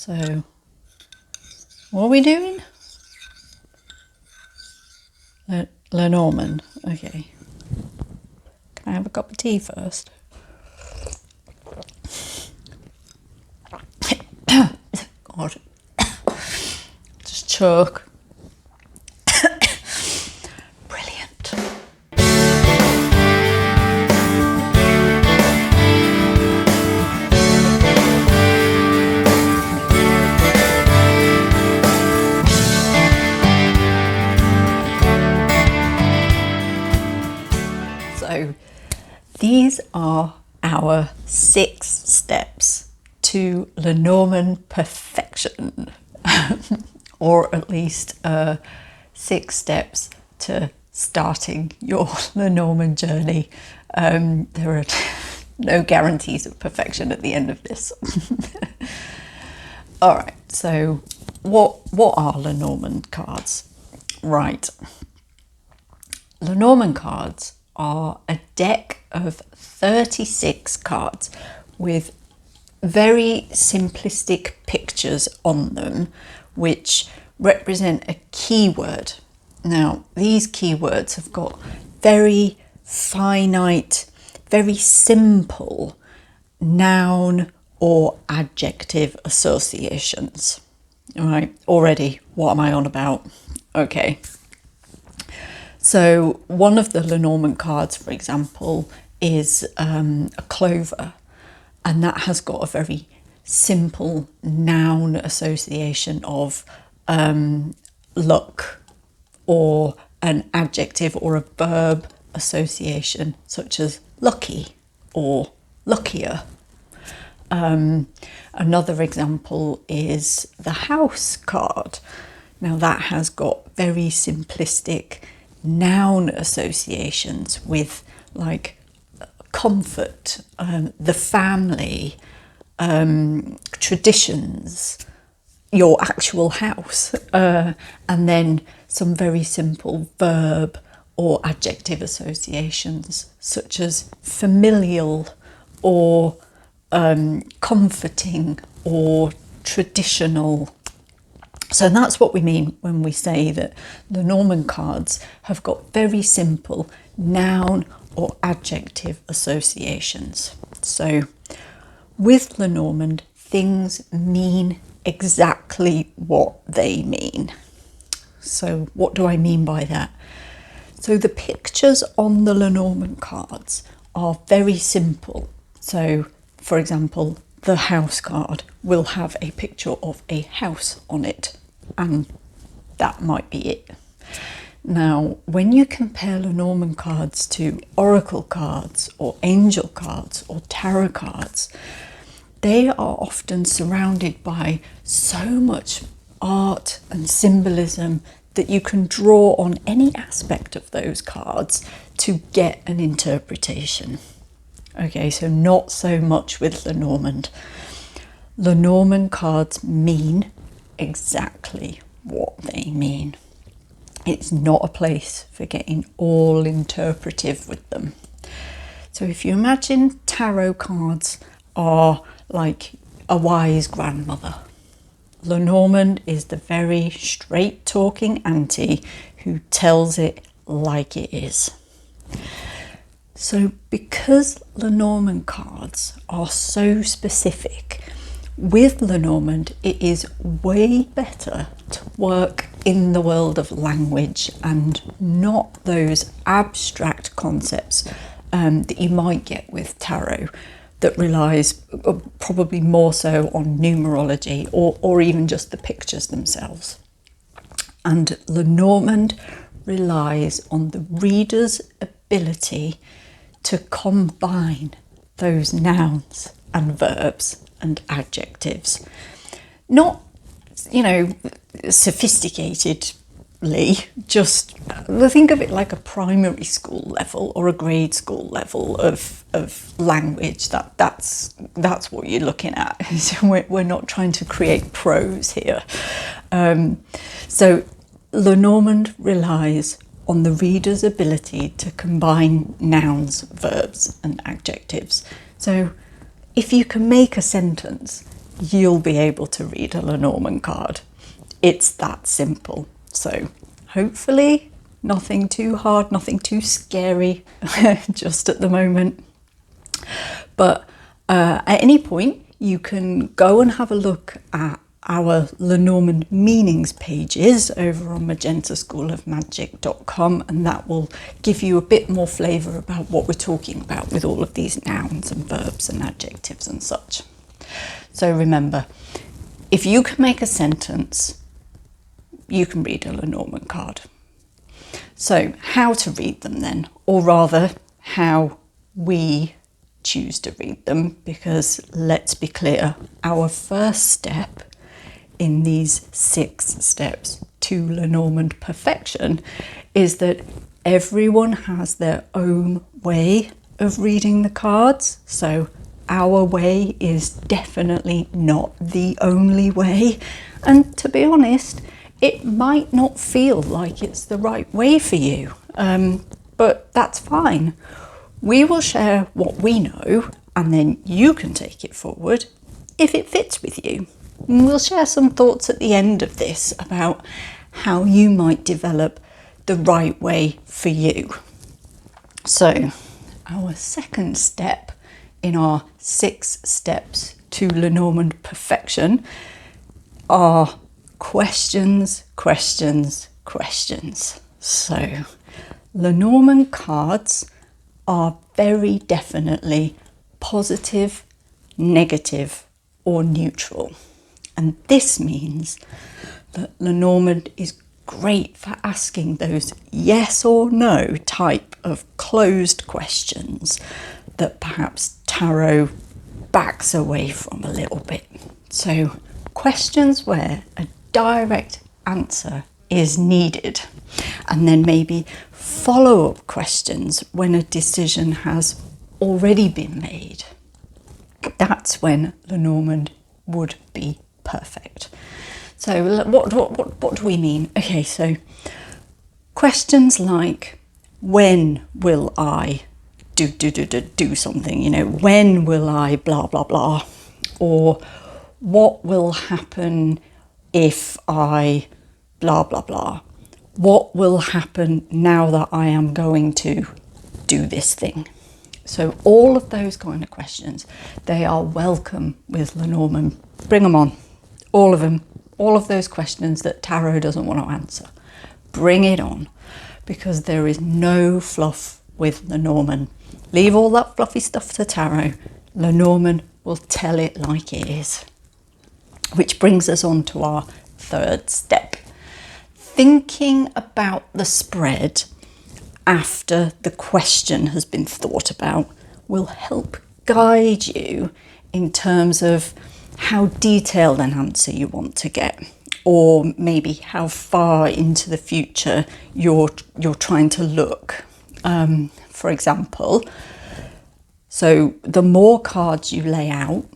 So, what are we doing? Lenormand. Okay. Can I have a cup of tea first? God. Just choke. Brilliant. So these are our 6 steps to Lenormand perfection, or at least 6 steps to starting your Lenormand journey. There are no guarantees of perfection at the end of this. All right, so what are Lenormand cards? Right. Lenormand cards are a deck of 36 cards with very simplistic pictures on them which represent a keyword. Now, these keywords have got very finite, very simple noun or adjective associations. All right, already, what am I on about? Okay. So one of the Lenormand cards, for example, is a clover, and that has got a very simple noun association of luck, or an adjective or a verb association such as lucky or luckier. Another example is the house card. Now that has got very simplistic noun associations with like comfort, the family, traditions, your actual house, and then some very simple verb or adjective associations such as familial or comforting or traditional. So that's what we mean when we say that Lenormand cards have got very simple noun or adjective associations. So with Lenormand, things mean exactly what they mean. So what do I mean by that? So the pictures on the Lenormand cards are very simple. So, for example, the house card will have a picture of a house on it, and that might be it. Now, when you compare Lenormand cards to oracle cards or angel cards or tarot cards, they are often surrounded by so much art and symbolism that you can draw on any aspect of those cards to get an interpretation. Okay, so not so much with Lenormand. Lenormand cards mean exactly what they mean. It's not a place for getting all interpretive with them. So if you imagine tarot cards are like a wise grandmother, Lenormand is the very straight talking auntie who tells it like it is. So because Lenormand cards are so specific, with Lenormand it is way better to work in the world of language and not those abstract concepts that you might get with tarot that relies probably more so on numerology or even just the pictures themselves. And Lenormand relies on the reader's ability to combine those nouns and verbs and adjectives. Not, sophisticatedly, just think of it like a primary school level or a grade school level of language. That's what you're looking at. So we're not trying to create prose here. So Lenormand relies on the reader's ability to combine nouns, verbs and adjectives. So if you can make a sentence you'll be able to read a Lenormand card. It's that simple. So hopefully nothing too hard, nothing too scary just at the moment. But at any point, you can go and have a look at our Lenormand meanings pages over on magentaschoolofmagic.com, and that will give you a bit more flavour about what we're talking about with all of these nouns and verbs and adjectives and such. So remember, if you can make a sentence, you can read a Lenormand card. So how to read them then, or rather how we choose to read them, because let's be clear, our first step in these 6 steps to Lenormand perfection is that everyone has their own way of reading the cards. So our way is definitely not the only way. And to be honest, it might not feel like it's the right way for you, but that's fine. We will share what we know, and then you can take it forward if it fits with you. And we'll share some thoughts at the end of this about how you might develop the right way for you. So our second step in our 6 steps to Lenormand perfection are questions, questions, questions. So Lenormand cards are very definitely positive, negative, or neutral. And this means that Lenormand is great for asking those yes or no type of closed questions that perhaps tarot backs away from a little bit. So questions where a direct answer is needed, and then maybe follow-up questions when a decision has already been made. That's when Lenormand would be perfect. So what do we mean? Okay, so questions like, when will I do something? You know, when will I blah blah blah, or what will happen if I blah blah blah? What will happen now that I am going to do this thing? So all of those kind of questions, they are welcome with Lenormand. Bring them on. All of them. All of those questions that tarot doesn't want to answer. Bring it on, because there is no fluff with Lenormand. Leave all that fluffy stuff to tarot. Lenormand will tell it like it is. Which brings us on to our third step. Thinking about the spread after the question has been thought about will help guide you in terms of how detailed an answer you want to get, or maybe how far into the future you're trying to look. For example, so the more cards you lay out,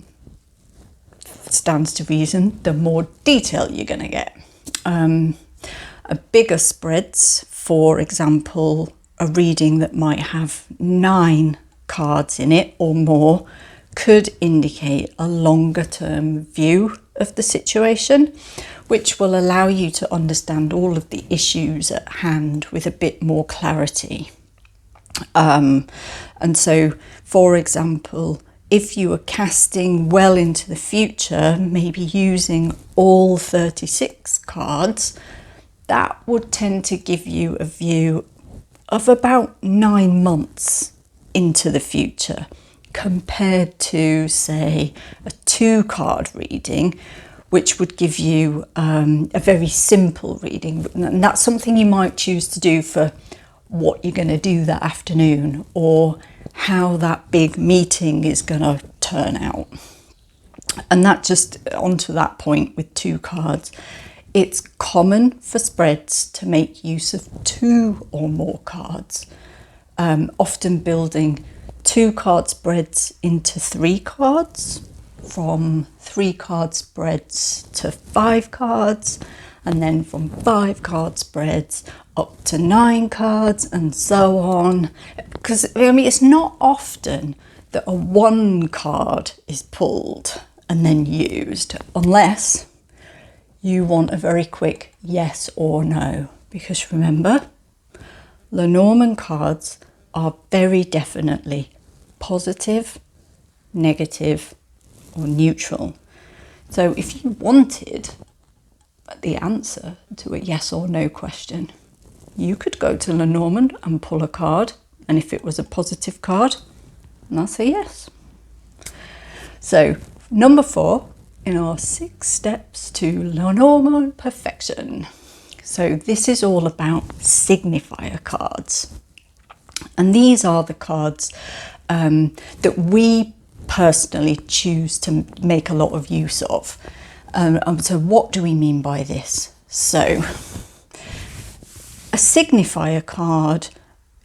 stands to reason, the more detail you're going to get. A bigger spreads, for example, a reading that might have 9 cards in it or more, could indicate a longer term view of the situation, which will allow you to understand all of the issues at hand with a bit more clarity. And so, for example, if you are casting well into the future, maybe using all 36 cards, that would tend to give you a view of about 9 months into the future, compared to, say, a 2-card reading, which would give you a very simple reading. And that's something you might choose to do for what you're going to do that afternoon, or how that big meeting is going to turn out. And that just onto that point with 2 cards, it's common for spreads to make use of 2 or more cards, often building 2-card spreads into 3 cards, from 3-card spreads to 5 cards, and then from 5-card spreads up to 9 cards, and so on. Because I mean, it's not often that a 1 card is pulled. and then used, unless you want a very quick yes or no. Because remember, Lenormand cards are very definitely positive, negative, or neutral. So if you wanted the answer to a yes or no question, you could go to Lenormand and pull a card, and if it was a positive card, that's a yes. So number 4 in our 6 steps to Lenormand perfection. So this is all about signifier cards. And these are the cards that we personally choose to make a lot of use of. So what do we mean by this? So a signifier card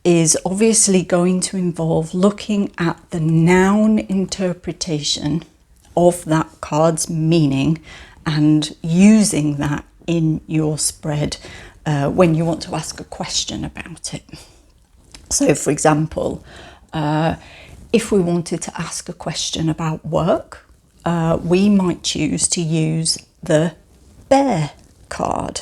is obviously going to involve looking at the noun interpretation of that card's meaning and using that in your spread when you want to ask a question about it. So for example, if we wanted to ask a question about work, we might choose to use the bear card,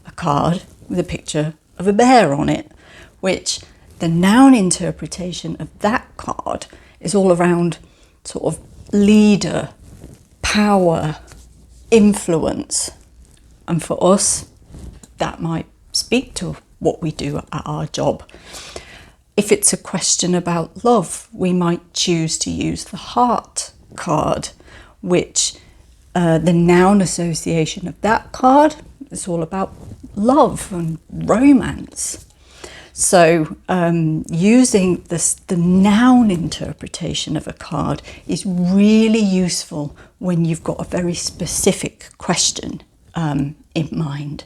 a card with a picture of a bear on it, which the noun interpretation of that card is all around sort of leader, power, influence. And for us, that might speak to what we do at our job. If it's a question about love, we might choose to use the heart card, which the noun association of that card is all about love and romance. So using the noun interpretation of a card is really useful when you've got a very specific question in mind.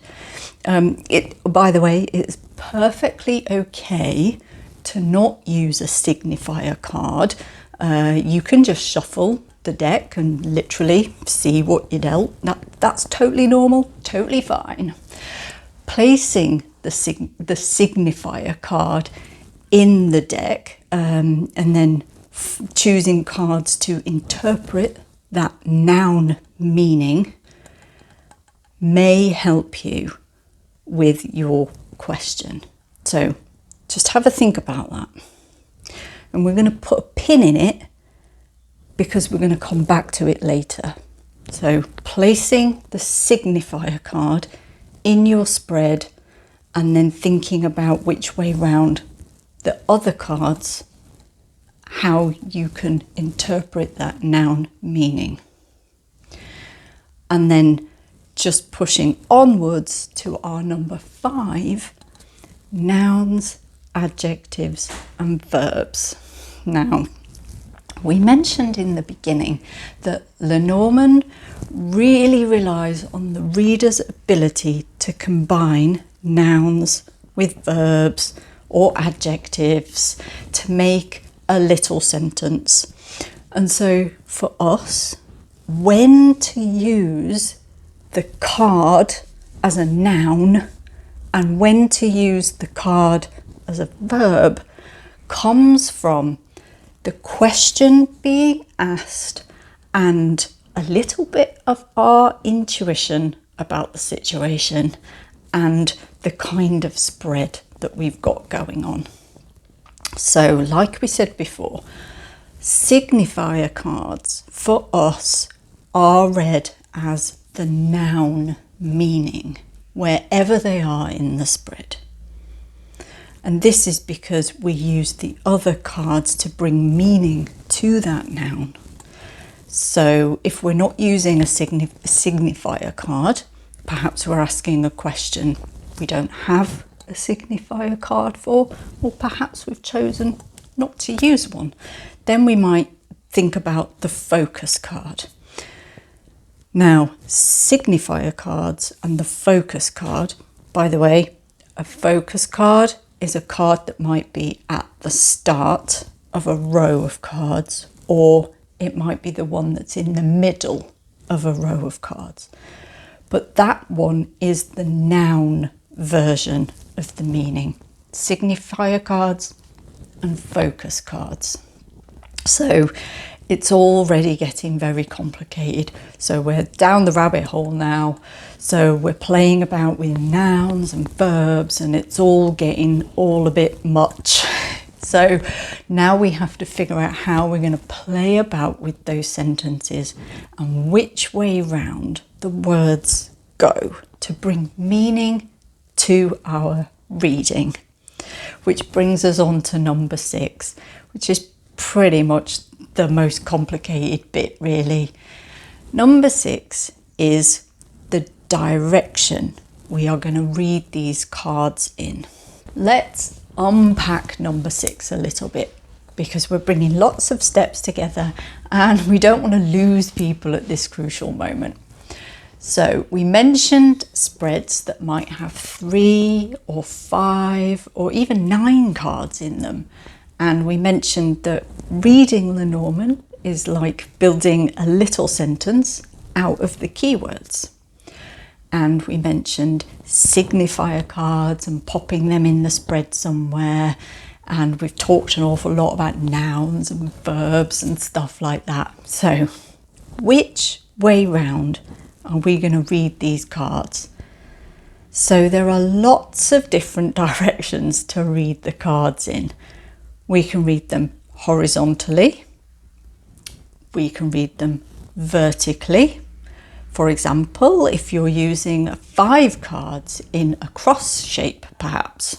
By the way, it's perfectly okay to not use a signifier card. You can just shuffle the deck and literally see what you dealt. That's totally normal, totally fine. Placing the signifier card in the deck and then choosing cards to interpret that noun meaning may help you with your question. So just have a think about that. And we're going to put a pin in it because we're going to come back to it later. So placing the signifier card in your spread and then thinking about which way round the other cards, how you can interpret that noun meaning. And then just pushing onwards to our number 5, nouns, adjectives and verbs. Now, we mentioned in the beginning that Lenormand really relies on the reader's ability to combine nouns with verbs or adjectives to make a little sentence. And so for us, when to use the card as a noun and when to use the card as a verb comes from the question being asked and a little bit of our intuition about the situation and the kind of spread that we've got going on. So like we said before, signifier cards for us are read as the noun meaning wherever they are in the spread. And this is because we use the other cards to bring meaning to that noun. So if we're not using a signifier card, perhaps we're asking a question we don't have a signifier card for, or perhaps we've chosen not to use one, then we might think about the focus card. Now, signifier cards and the focus card, by the way, a focus card is a card that might be at the start of a row of cards, or it might be the one that's in the middle of a row of cards. But that one is the noun version of the meaning. Signifier cards and focus cards. So it's already getting very complicated. So we're down the rabbit hole now. So we're playing about with nouns and verbs, and it's all getting all a bit much. So now we have to figure out how we're going to play about with those sentences and which way round the words go to bring meaning to our reading. Which brings us on to number 6, which is pretty much the most complicated bit, really. Number 6 is the direction we are going to read these cards in. Let's unpack number 6 a little bit, because we're bringing lots of steps together and we don't want to lose people at this crucial moment. So we mentioned spreads that might have 3 or 5 or even 9 cards in them. And we mentioned that reading Lenormand is like building a little sentence out of the keywords. And we mentioned signifier cards and popping them in the spread somewhere. And we've talked an awful lot about nouns and verbs and stuff like that. So which way round are we going to read these cards? So there are lots of different directions to read the cards in. We can read them horizontally. We can read them vertically. For example, if you're using 5 cards in a cross shape, perhaps.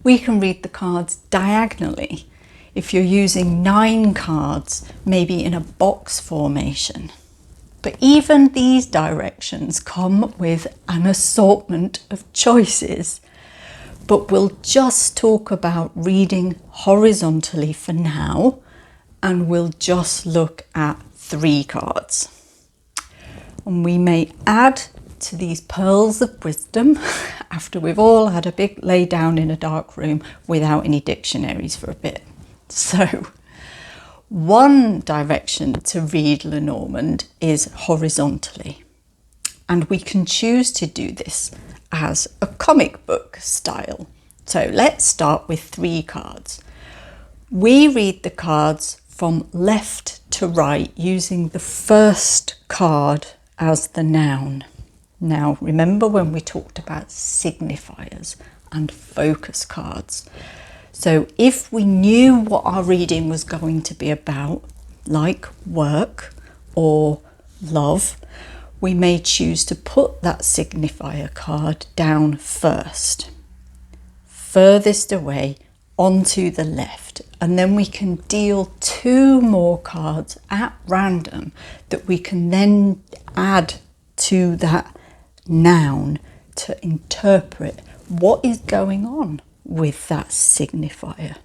We can read the cards diagonally. If you're using 9 cards, maybe in a box formation. But even these directions come with an assortment of choices. But we'll just talk about reading horizontally for now, and we'll just look at 3 cards. And we may add to these pearls of wisdom after we've all had a big lay down in a dark room without any dictionaries for a bit. So, one direction to read Lenormand is horizontally, and we can choose to do this as a comic book style. So let's start with 3 cards. We read the cards from left to right using the first card as the noun. Now, remember when we talked about signifiers and focus cards? So if we knew what our reading was going to be about, like work or love, we may choose to put that signifier card down first, furthest away onto the left, and then we can deal 2 more cards at random that we can then add to that noun to interpret what is going on with that signifier.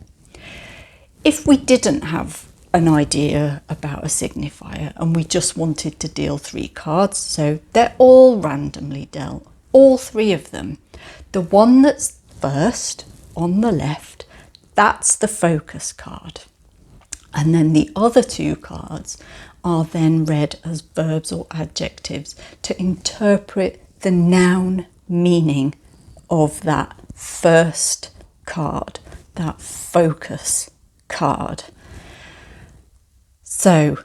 If we didn't have an idea about a signifier and we just wanted to deal 3 cards, so they're all randomly dealt, all 3 of them. The one that's first on the left, that's the focus card. And then the other 2 cards are then read as verbs or adjectives to interpret the noun meaning of that first card, that focus card. So,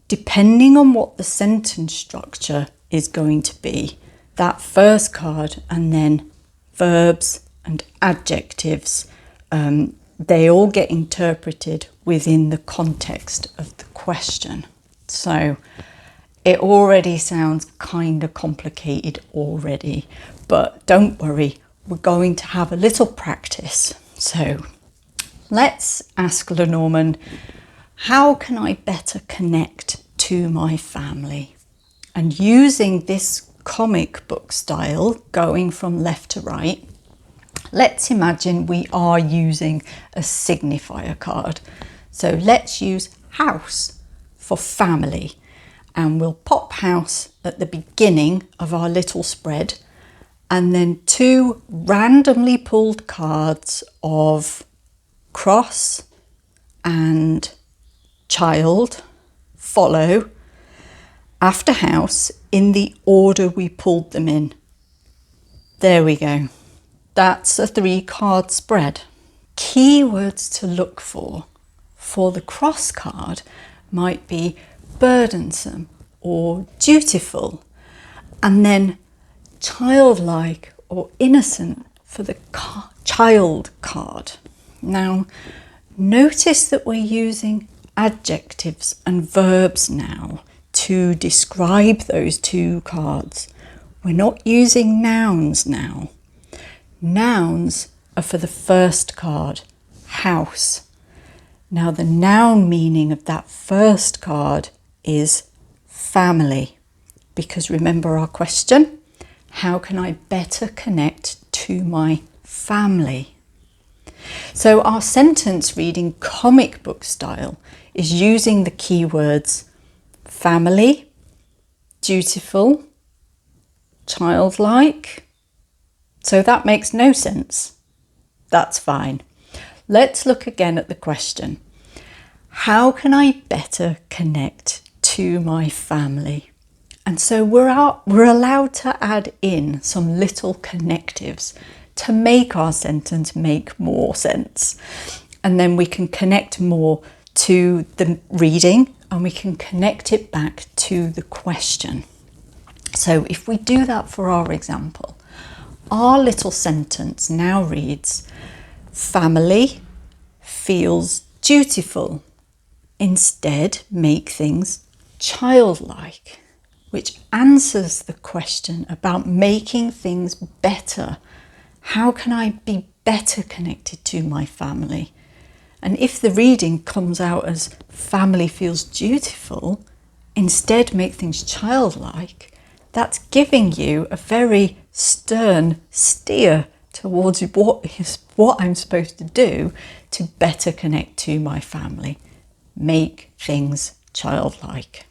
depending on what the sentence structure is going to be, that first card and then verbs and adjectives, they all get interpreted within the context of the question. So it already sounds kind of complicated already, but don't worry, we're going to have a little practice. So let's ask Lenormand, how can I better connect to my family? And using this comic book style, going from left to right, let's imagine we are using a signifier card. So let's use house for family, and we'll pop house at the beginning of our little spread, and then 2 randomly pulled cards of cross and child follow after house in the order we pulled them in. There we go. That's a 3 card spread. Keywords to look for for the cross card might be burdensome or dutiful, and then childlike or innocent for the child card. Now, notice that we're using adjectives and verbs now to describe those two cards. We're not using nouns now. Nouns are for the first card, house. Now, the noun meaning of that first card is family, because remember our question, how can I better connect to my family? So our sentence reading comic book style is using the keywords family, dutiful, childlike. So that makes no sense. That's fine. Let's look again at the question. How can I better connect to my family? And so we're allowed to add in some little connectives to make our sentence make more sense. And then we can connect more to the reading and we can connect it back to the question. So if we do that for our example, our little sentence now reads, family feels dutiful. Instead, make things childlike, which answers the question about making things better. How can I be better connected to my family? And if the reading comes out as family feels dutiful, instead make things childlike, that's giving you a very stern steer towards what I'm supposed to do to better connect to my family. Make things childlike.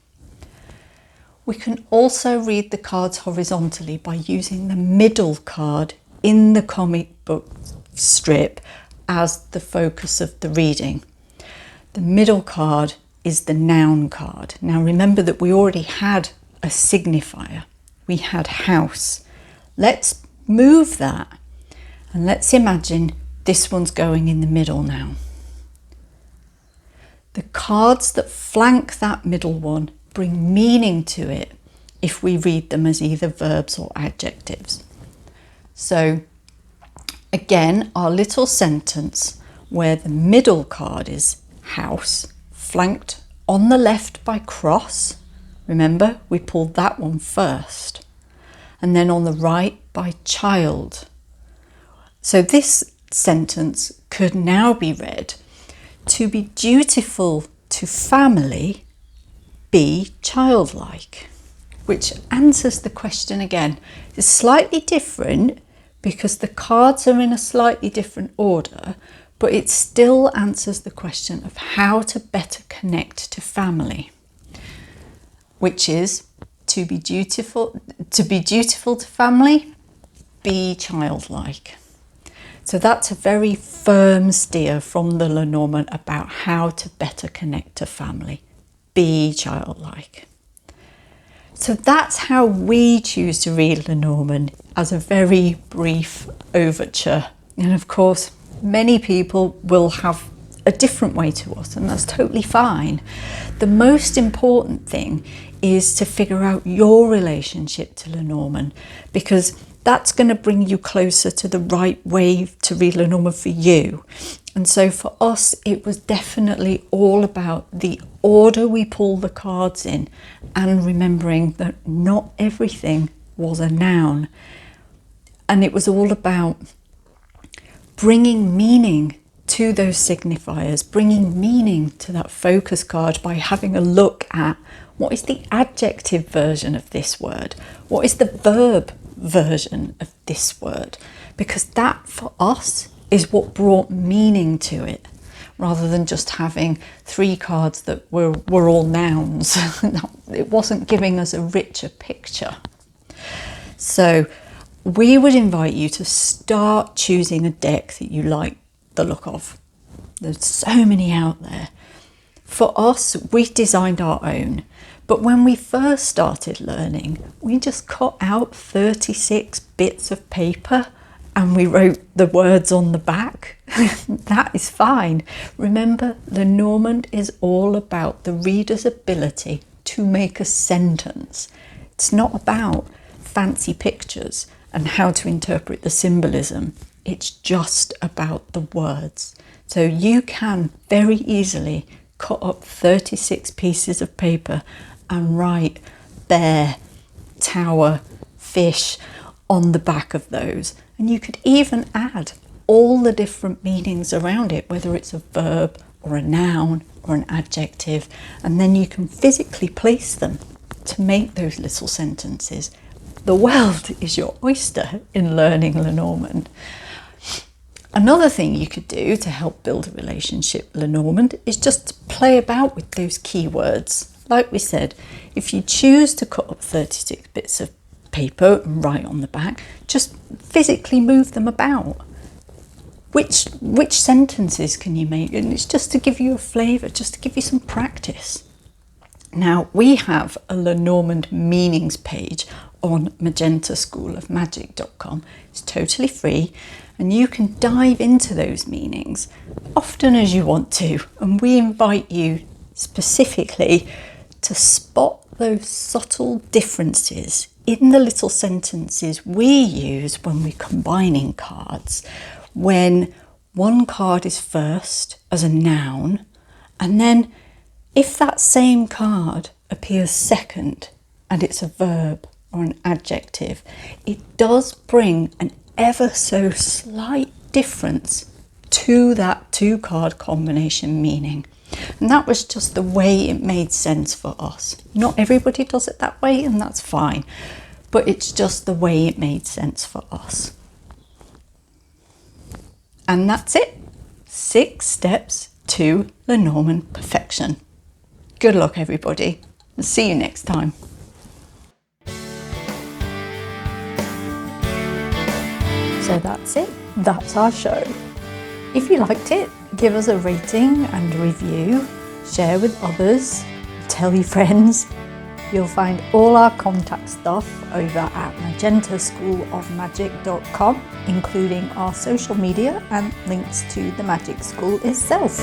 We can also read the cards horizontally by using the middle card in the comic book strip as the focus of the reading. The middle card is the noun card. Now remember that we already had a signifier. We had house. Let's move that and let's imagine this one's going in the middle now. The cards that flank that middle one bring meaning to it if we read them as either verbs or adjectives. So again, our little sentence where the middle card is house, flanked on the left by cross. Remember, we pulled that one first. And then on the right by child. So this sentence could now be read, to be dutiful to family, be childlike, which answers the question again. It's slightly different because the cards are in a slightly different order, but it still answers the question of how to better connect to family, which is to be dutiful to family, be childlike. So that's a very firm steer from the Lenormand about how to better connect to family. Be childlike. So that's how we choose to read Lenormand, as a very brief overture. And of course, many people will have a different way to us, and that's totally fine. The most important thing is to figure out your relationship to Lenormand, because that's going to bring you closer to the right way to read Lenormand for you. And so for us, it was definitely all about the order we pull the cards in and remembering that not everything was a noun. And it was all about bringing meaning to those signifiers, bringing meaning to that focus card by having a look at what is the adjective version of this word, what is the verb version of this word, because that for us is what brought meaning to it, rather than just having three cards that were all nouns. It wasn't giving us a richer picture. So we would invite you to start choosing a deck that you like the look of. There's so many out there. For us, we designed our own. But when we first started learning, we just cut out 36 bits of paper and we wrote the words on the back, that is fine. Remember, Lenormand is all about the reader's ability to make a sentence. It's not about fancy pictures and how to interpret the symbolism. It's just about the words. So you can very easily cut up 36 pieces of paper and write bear, tower, fish on the back of those. And you could even add all the different meanings around it, whether it's a verb or a noun or an adjective, and then you can physically place them to make those little sentences. The world is your oyster in learning Lenormand. Another thing you could do to help build a relationship with Lenormand is just to play about with those keywords. Like we said, if you choose to cut up 36 bits of paper and write on the back, just physically move them about. Which sentences can you make? And it's just to give you a flavour, just to give you some practice. Now, we have a Lenormand meanings page on magentaschoolofmagic.com. It's totally free, and you can dive into those meanings often as you want to. And we invite you specifically to spot those subtle differences in the little sentences we use when we're combining cards, when one card is first as a noun, and then if that same card appears second and it's a verb or an adjective, it does bring an ever so slight difference to that two-card combination meaning. And that was just the way it made sense for us. Not everybody does it that way, and that's fine, but it's just the way it made sense for us. And that's it. 6 steps to Lenormand perfection. Good luck, everybody. I'll see you next time. So that's it. That's our show. If you liked it, give us a rating and a review, share with others, tell your friends. You'll find all our contact stuff over at magentaschoolofmagic.com, including our social media and links to the Magic School itself.